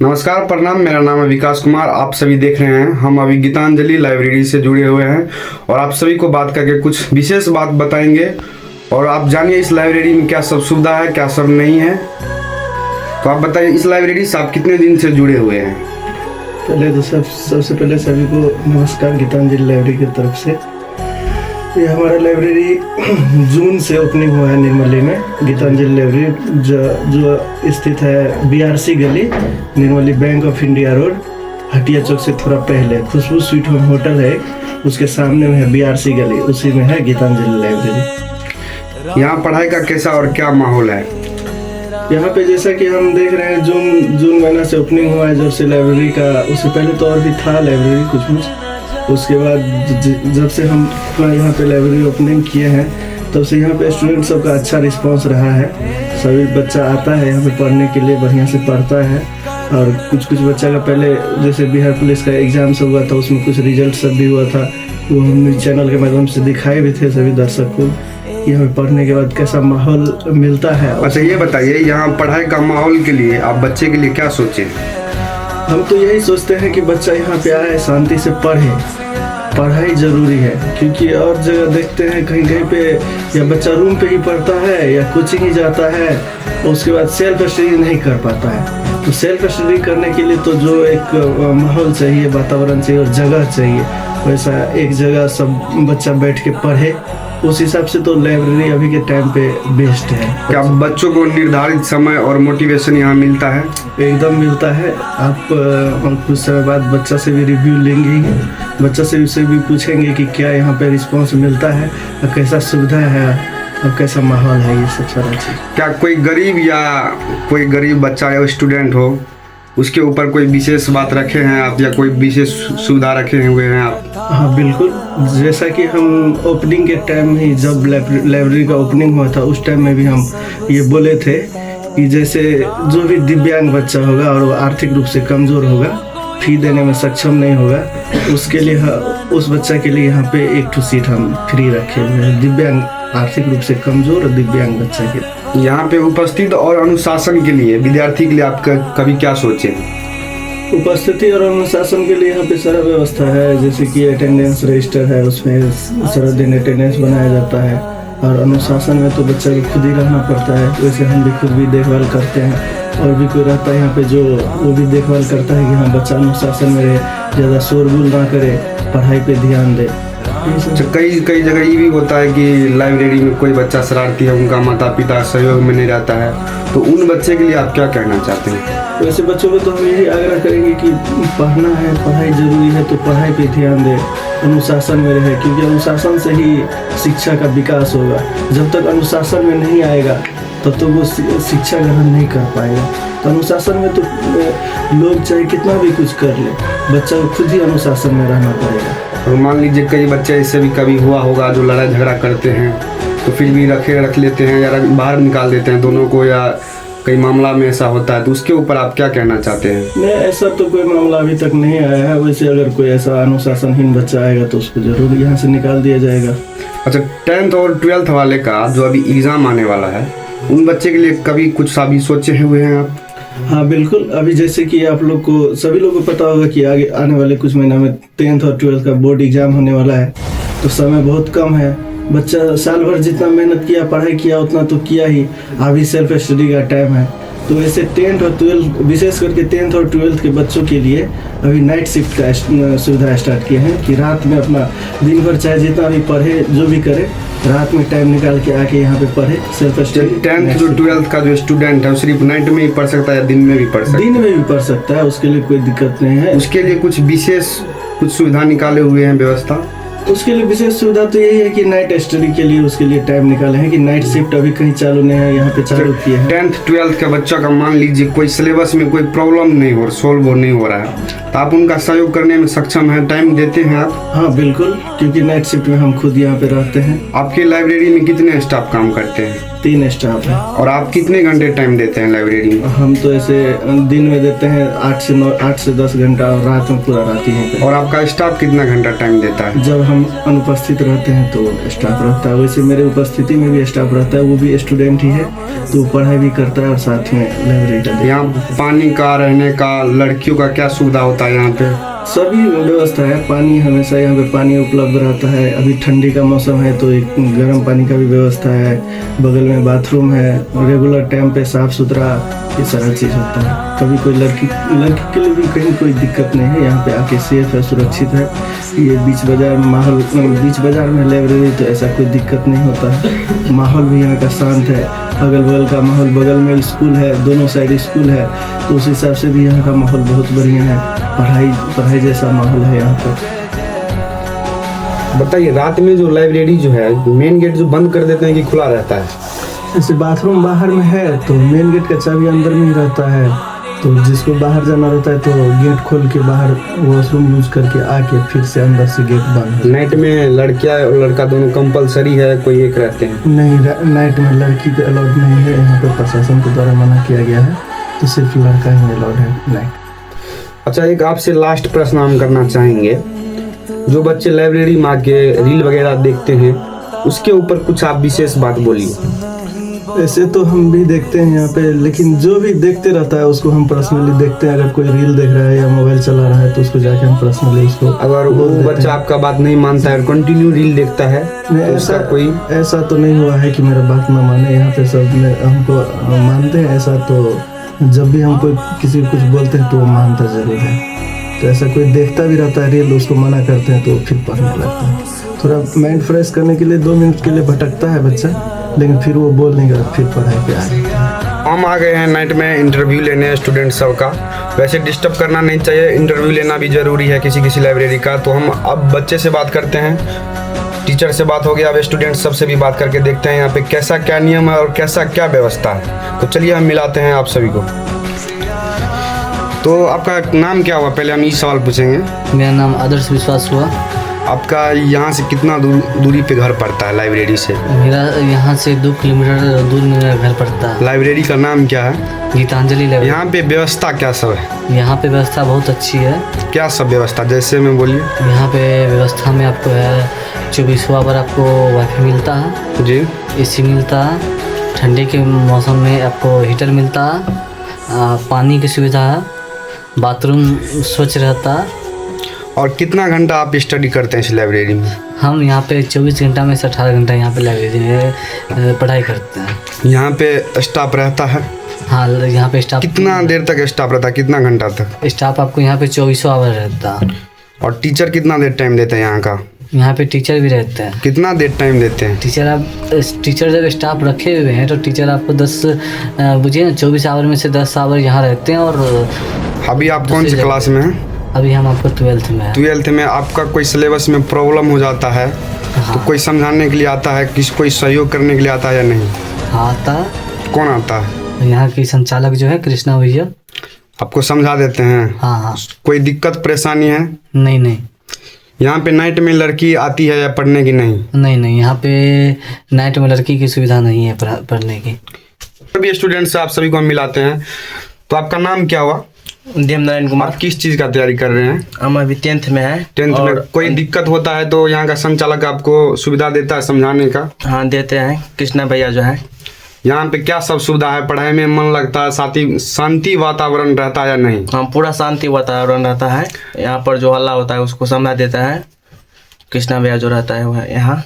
नमस्कार, प्रणाम। मेरा नाम है विकास कुमार। आप सभी देख रहे हैं, हम अभी गीतांजलि लाइब्रेरी से जुड़े हुए हैं और आप सभी को बात करके कुछ विशेष बात बताएंगे और आप जानिए इस लाइब्रेरी में क्या सब सुविधा है, क्या सब नहीं है। तो आप बताइए, इस लाइब्रेरी से आप कितने दिन से जुड़े हुए हैं? पहले तो सबसे पहले सभी को नमस्कार। गीतांजलि लाइब्रेरी की तरफ से ये हमारा लाइब्रेरी जून से ओपनिंग हुआ है निर्मली में। गीतांजलि लाइब्रेरी जो स्थित है BRC गली, Nirmali bank of India road, Hatia चौक से थोड़ा पहले खुशबू स्वीट होम होटल है, उसके सामने में है BRC गली, उसी में है गीतांजलि लाइब्रेरी। यहाँ पढ़ाई का कैसा और क्या माहौल है? यहाँ पे जैसा कि हम देख रहे हैं, जून महीना से ओपनिंग हुआ है जब से लाइब्रेरी का। उससे पहले तो और भी था लाइब्रेरी कुछ, उसके बाद जब से हम अपना यहाँ पे लाइब्रेरी ओपनिंग किए हैं तब से यहाँ पे स्टूडेंट सब का अच्छा रिस्पांस रहा है। सभी बच्चा आता है यहाँ पे पढ़ने के लिए, बढ़िया से पढ़ता है। और कुछ बच्चा का पहले जैसे बिहार पुलिस का एग्ज़ाम सब हुआ था, उसमें कुछ रिजल्ट सब भी हुआ था, वो हम चैनल के माध्यम से दिखाए भी थे सभी दर्शक को। यहाँ पे पढ़ने के बाद कैसा माहौल मिलता है। अच्छा, ये बताइए, यहाँ पढ़ाई का माहौल के लिए आप बच्चे के लिए क्या सोचे? हम तो यही सोचते हैं कि बच्चा यहाँ पे आए, शांति से पढ़े। पढ़ाई ज़रूरी है, क्योंकि और जगह देखते हैं कहीं पे या बच्चा रूम पे ही पढ़ता है या कोचिंग ही जाता है, उसके बाद सेल्फ स्टडी नहीं कर पाता है। तो सेल्फ स्टडी करने के लिए तो जो एक माहौल चाहिए, वातावरण चाहिए और जगह चाहिए, वैसा एक जगह सब बच्चा बैठ के पढ़े, उस हिसाब से तो लाइब्रेरी अभी के टाइम पे बेस्ट है। क्या बच्चों को निर्धारित समय और मोटिवेशन यहाँ मिलता है? एकदम मिलता है। आप कुछ समय बाद बच्चा से भी रिव्यू लेंगे ही, बच्चा से उससे भी पूछेंगे कि क्या यहाँ पे रिस्पांस मिलता है और कैसा सुविधा है और कैसा माहौल है, ये सब सारा चीज़। क्या कोई गरीब बच्चा या स्टूडेंट हो, उसके ऊपर कोई विशेष बात रखे हैं आप या कोई विशेष सुविधा रखे हुए हैं आप? हाँ बिल्कुल, जैसा कि हम ओपनिंग के टाइम में, जब लाइब्रेरी का ओपनिंग हुआ था उस टाइम में भी हम ये बोले थे कि जैसे जो भी दिव्यांग बच्चा होगा और वो आर्थिक रूप से कमज़ोर होगा, फी देने में सक्षम नहीं होगा, उसके लिए उस बच्चा के लिए यहाँ पे एक ठो सीट हम फ्री रखे हुए हैं, दिव्यांग, आर्थिक रूप से कमज़ोर और दिव्यांग बच्चा के। यहाँ पे उपस्थित और अनुशासन के लिए विद्यार्थी के लिए आप कभी क्या सोचे? उपस्थिति और अनुशासन के लिए यहाँ पे सारा व्यवस्था है, जैसे कि अटेंडेंस रजिस्टर है, उसमें सारा दिन अटेंडेंस बनाया जाता है। और अनुशासन में तो बच्चा को खुद ही रहना पड़ता है, वैसे हम भी खुद भी देखभाल करते हैं और भी कोई रहता है यहाँ पे जो वो भी देखभाल करता है कि हाँ बच्चा अनुशासन में रहे, ज़्यादा शोरगुल ना करे, पढ़ाई पे ध्यान दे। कई जगह ये भी होता है कि लाइब्रेरी में कोई बच्चा शरारती है, उनका माता पिता सहयोग में नहीं रहता है, तो उन बच्चे के लिए आप क्या कहना चाहते हैं? वैसे बच्चों को तो हम यही आग्रह करेंगे कि पढ़ना है, पढ़ाई ज़रूरी है, तो पढ़ाई पे ध्यान दे, अनुशासन में रहे, क्योंकि अनुशासन से ही शिक्षा का विकास होगा। जब तक अनुशासन में नहीं आएगा तब तो वो शिक्षा ग्रहण नहीं कर पाएगा। तो अनुशासन में तो लोग चाहे कितना भी कुछ कर ले, बच्चा को खुद ही अनुशासन में रहना पड़ेगा। और मान लीजिए कई बच्चे ऐसे भी कभी हुआ होगा जो लड़ाई झगड़ा करते हैं, तो फिर भी रख लेते हैं या बाहर निकाल देते हैं दोनों को, या कई मामला में ऐसा होता है, तो उसके ऊपर आप क्या कहना चाहते हैं? नहीं, ऐसा तो कोई मामला अभी तक नहीं आया है। वैसे अगर कोई ऐसा अनुशासनहीन बच्चा आएगा तो उसको जरूर यहाँ से निकाल दिया जाएगा। अच्छा, 10th और 12th वाले का जो अभी एग्ज़ाम आने वाला है, उन बच्चे के लिए कभी कुछ अभी सोचे हुए हैं आप? हाँ बिल्कुल, अभी जैसे कि आप लोग को, सभी लोग को पता होगा कि आगे आने वाले कुछ महीना में 10th और 12th का बोर्ड एग्जाम होने वाला है, तो समय बहुत कम है। बच्चा साल भर जितना मेहनत किया, पढ़ाई किया, उतना तो किया ही, अभी सेल्फ स्टडी का टाइम है। तो वैसे 10th और 12th, विशेष करके 10th और 12th के बच्चों के लिए अभी नाइट शिफ्ट का सुविधा स्टार्ट किए हैं कि रात में अपना दिन भर चाहे जितना भी पढ़े, जो भी करे, रात में टाइम निकाल के आके यहाँ पे पढ़े, सेल्फ स्टडी। 10th और 12th का जो स्टूडेंट है वो सिर्फ नाइट में ही पढ़ सकता है या दिन में भी पढ़ सकता है? दिन में भी पढ़ सकता है, उसके लिए कोई दिक्कत नहीं है। उसके लिए कुछ विशेष सुविधा निकाले हुए हैं व्यवस्था? उसके लिए विशेष सुविधा तो यही है कि नाइट स्टडी के लिए उसके लिए टाइम निकाले हैं कि नाइट शिफ्ट अभी कहीं चालू नहीं है, यहाँ पे चालू किए हैं। 10th 12th का बच्चा का मान लीजिए कोई सिलेबस में कोई प्रॉब्लम नहीं हो, सोल्व नहीं हो रहा है, तो आप उनका सहयोग करने में सक्षम हैं, टाइम देते हैं आप? हाँ बिल्कुल, क्योंकि नाइट शिफ्ट में हम खुद यहाँ पे रहते हैं। आपकी लाइब्रेरी में कितने स्टाफ काम करते हैं? 3 स्टाफ है। और आप कितने घंटे टाइम देते हैं लाइब्रेरी में? हम तो ऐसे दिन में देते हैं 8 से 10 घंटा, और रात में पूरा रात ही है। और आपका स्टाफ कितना घंटा टाइम देता है? जब हम अनुपस्थित रहते हैं तो स्टाफ रहता है, वैसे मेरे उपस्थिति में भी स्टाफ रहता है, वो भी स्टूडेंट ही है, तो पढ़ाई भी करता है और साथ में लाइब्रेरी का। यहाँ पानी का, रहने का, लड़कियों का क्या सुविधा होता है यहाँ पे? सभी व्यवस्था है, पानी हमेशा यहाँ पे पानी उपलब्ध रहता है। अभी ठंडी का मौसम है तो एक गर्म पानी का भी व्यवस्था है, बगल में बाथरूम है, रेगुलर टाइम पे साफ सुथरा, ये सारा चीज़ होता है। कभी कोई लड़की के लिए भी कहीं कोई दिक्कत नहीं है, यहाँ पे आके सेफ है, सुरक्षित है। ये बीच बाजार में लाइब्रेरी तो ऐसा कोई दिक्कत नहीं होता है। माहौल भी यहाँ का शांत है, अगल बगल का माहौल, बगल में स्कूल है, दोनों साइड स्कूल है, तो उस हिसाब से भी यहाँ का माहौल बहुत बढ़िया है। पढ़ाई जैसा माहौल है यहाँ पर। बताइए, रात में जो लाइब्रेरी जो है, मेन गेट जो बंद कर देते हैं कि खुला रहता है? जैसे बाथरूम बाहर में है तो मेन गेट का चाबी अंदर में ही रहता है, तो जिसको बाहर जाना रहता है तो गेट खोल के बाहर वॉशरूम यूज करके आके फिर से अंदर से गेट बंद। नाइट में लड़कियां और लड़का दोनों कंपलसरी है, कोई एक रहते हैं? नहीं, नाइट में लड़की को अलाउड नहीं है, यहाँ पे प्रशासन के द्वारा मना किया गया है, तो सिर्फ लड़का ही अलाउड है नाइट। अच्छा, एक आपसे लास्ट प्रश्न हम करना चाहेंगे। जो बच्चे लाइब्रेरी में आके रील वगैरह देखते हैं, उसके ऊपर कुछ आप विशेष बात बोलिए। ऐसे तो हम भी देखते हैं यहाँ पे, लेकिन जो भी देखते रहता है उसको हम पर्सनली देखते हैं। अगर कोई रील देख रहा है या मोबाइल चला रहा है तो उसको जाके हम पर्सनली उसको, अगर वो बच्चा आपका बात नहीं मानता है, कंटिन्यू रील देखता है, नहीं, ऐसा तो नहीं हुआ है कि मेरा बात ना माने। यहाँ पे सब हमको मानते हैं, ऐसा तो जब भी हम कोई किसी को कुछ बोलते हैं तो वो मानता जरूर है। तो ऐसा कोई देखता भी रहता है रील, उसको मना करते हैं तो फिर पढ़ने लगता है। थोड़ा माइंड फ्रेश करने के लिए 2 मिनट के लिए भटकता है बच्चा, लेकिन फिर वो बोल नहीं कर, फिर पढ़ाई पे आ जाता है। हम आ गए हैं नाइट में इंटरव्यू लेने स्टूडेंट सब का। वैसे डिस्टर्ब करना नहीं चाहिए, इंटरव्यू लेना भी ज़रूरी है किसी लाइब्रेरी का। तो हम अब बच्चे से बात करते हैं, टीचर से बात हो गया, अब स्टूडेंट सब से भी बात करके देखते हैं यहाँ पे कैसा क्या नियम है और कैसा क्या व्यवस्था है। तो चलिए हम मिलाते हैं आप सभी को। तो आपका नाम क्या हुआ? पहले हम ये सवाल पूछेंगे। मेरा नाम आदर्श विश्वास हुआ। आपका यहाँ से कितना दूरी पे घर पड़ता है लाइब्रेरी से? मेरा यहाँ से 2 किलोमीटर दूर में मेरा घर पड़ता है। लाइब्रेरी का नाम क्या है? गीतांजलि लाइब्रेरी। यहाँ पे व्यवस्था क्या सब है? यहाँ पे व्यवस्था बहुत अच्छी है। क्या सब व्यवस्था, जैसे में बोलिए। यहाँ पे व्यवस्था में आपको है 24 आवर आपको वाईफाई मिलता है जी, एसी मिलता है, ठंडे के मौसम में आपको हीटर मिलता है, पानी की सुविधा है, बाथरूम स्वच्छ रहता है। और कितना घंटा आप स्टडी करते हैं इस लाइब्रेरी में? हम यहाँ पे 24 घंटा में से 18 घंटा यहाँ पे लाइब्रेरी में पढ़ाई करते हैं। यहाँ पे स्टाफ रहता है? हाँ, यहाँ पे स्टाफ। कितना देर तक स्टाफ रहता है, कितना घंटा तक? स्टाफ आपको यहाँ पे 24 आवर रहता है। और टीचर कितना देर टाइम देते हैं यहाँ का? यहाँ पे टीचर भी रहते हैं। कितना देर टाइम देते हैं? टीचर जब स्टाफ रखे हुए हैं तो टीचर आपको 10 बुझिए ना 24 आवर में से 10 आवर यहाँ रहते हैं। और अभी आप कौन सी क्लास में हैं? अभी हम आपको 12th में हैं। 12th में आपका कोई सिलेबस में प्रॉब्लम हो जाता है तो कोई समझाने के लिए आता है, कोई सहयोग करने के लिए आता है या नहीं? हाँ, आता है। कौन आता है? यहाँ की संचालक जो है कृष्णा भैया, आपको समझा देते हैं। हाँ। कोई दिक्कत परेशानी है? नहीं। यहाँ पे नाइट में लड़की आती है या पढ़ने की? नहीं, यहाँ पे नाइट में लड़की की सुविधा नहीं है पढ़ने की। सभी स्टूडेंट से आप सभी को हम मिलाते हैं। तो आपका नाम क्या हुआ? देवनारायण कुमार। आप किस चीज़ का तैयारी कर रहे हैं? हम अभी 10th में है। 10th में कोई दिक्कत होता है तो यहाँ का संचालक आपको सुविधा देता है समझाने का? हाँ, देते हैं, कृष्णा भैया जो है। यहाँ पे क्या सब सुविधा है? पढ़ाई में मन लगता है, साथ ही शांति वातावरण रहता है या नहीं? हाँ, पूरा शांति वातावरण रहता है। यहाँ पर जो हल्ला होता है उसको समझा देता है कृष्णा भैया जो रहता है वह यहाँ।